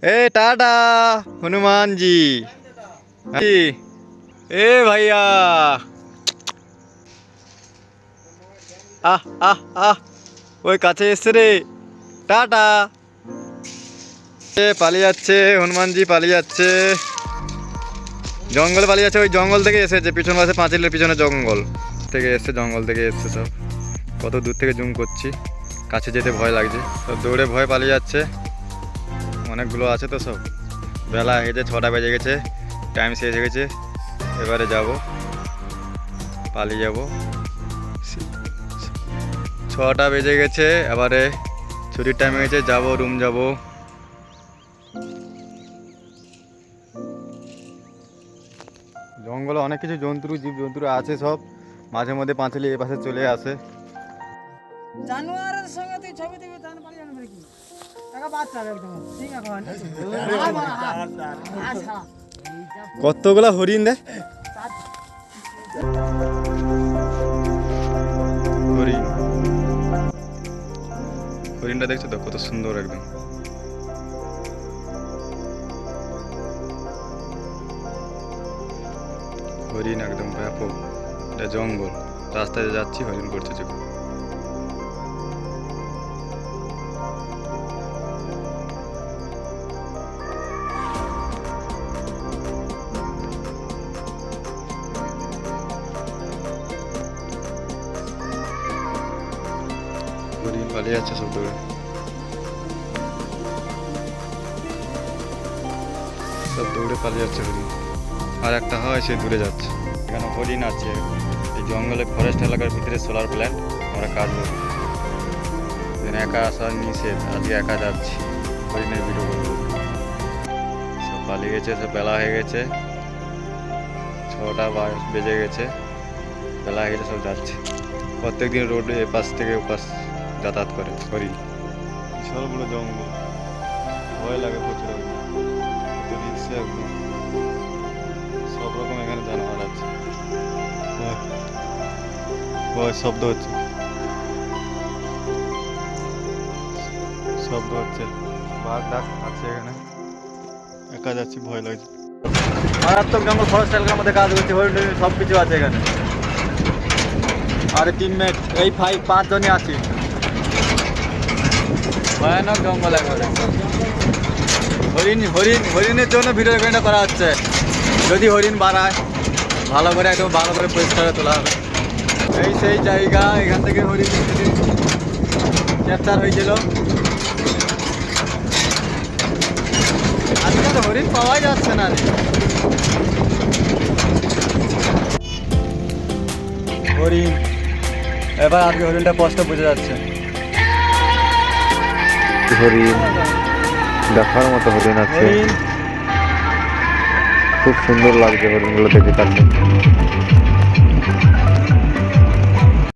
ए टाटा हनुमान जी। ए भैया आह आह आह ওই কাছে এসছে রে টাটা। পালিয়ে যাচ্ছে হনুমানজি, পালিয়ে যাচ্ছে, জঙ্গলে পালিয়ে যাচ্ছে। ওই জঙ্গল থেকে এসেছে, পিছন পাশে পাঁচিলের পিছনে জঙ্গল থেকে এসছে, জঙ্গল থেকে এসছে সব। কত দূর থেকে জুম করছি, কাছে যেতে ভয় লাগছে। সব দৌড়ে ভয় পালিয়ে যাচ্ছে, অনেকগুলো আছে তো সব। বেলা হয়ে গেছে, 6টা বেজে গেছে, টাইম শেষ হয়ে গেছে। এবারে যাব, পালিয়ে যাব। 6টা বেজে গেছে, এবারে ছুটির টাইম হয়ে গেছে, যাবো রুম যাব। জঙ্গলে অনেক কিছু জন্তু জীব জন্তু আছে সব, মাঝে মধ্যে পাঁচিলে এ পাশে চলে আসে। জানোয়ারের সঙ্গে তুই ছবি দিবি তাহলে পারি জানবে কি টাকা বাচ্চা একদম ঠিক আছে। আচ্ছা কতগুলা হরিণ দেখ, হরিণ, হরিণটা দেখছো তো কত সুন্দর একদম। হরিণ একদম ব্যাপক, এটা জঙ্গল। রাস্তায় যাচ্ছি, হরিণ করছে চোখে। হরিণ পালিয়ে যাচ্ছে সব দৌড়ে, সব দৌড়ে পালিয়ে যাচ্ছে হরিণ। আর একটা হয় সে দূরে যাচ্ছে। এখানে হরিণ আছে, এই জঙ্গলে ফরেস্ট এলাকার ভিতরে সোলার প্ল্যান্ট আমরা কাজ করি। এখানে একা আসা নিষেধ, আজকে একা যাচ্ছি, হরিণের ভিডিও করবো। সব পালিয়ে গেছে, সব বেলা হয়ে গেছে, 6টা বেজে গেছে, বেলা হয়ে গেছে, সব যাচ্ছে। প্রত্যেকদিন রোডে এপাশ থেকে ওপাশ যাতায়াত করে হরিণ। বিশাল বড় জঙ্গল, ভয় লাগে প্রচুর। একদম সব রকম এখানে জানোয়ার আছে। শব্দ হচ্ছে, শব্দ হচ্ছে, বাঘ ডাক আছে এখানে। একা যাচ্ছি, ভয় লাগছে। মারাত্মক জঙ্গল, ফরেস্ট এলাকার মধ্যে কাজ করছে, হরিণ সব কিছু আছে এখানে। আরে টিমমেট এই 5 জনই আছি। ভয়ানক জঙ্গল একবারে। হরিণের জন্য ভিডিও রেকর্ডিংটা করা হচ্ছে। যদি হরিণ বাড়ায় ভালো করে, একদম ভালো করে পরিষ্কার তোলা হবে। এই সেই জায়গা, এখান থেকে হরিণ ক্যাপচার হয়েছিল। আজকে তো হরিণ পাওয়াই যাচ্ছে না। হরিণ এবার আজকে হরিণটা স্পষ্ট বোঝা যাচ্ছে। হরিণ দেখার মতো হরিণ আছে, হরিণ খুব সুন্দর লাগছে হরিণগুলো দেখে কাছে।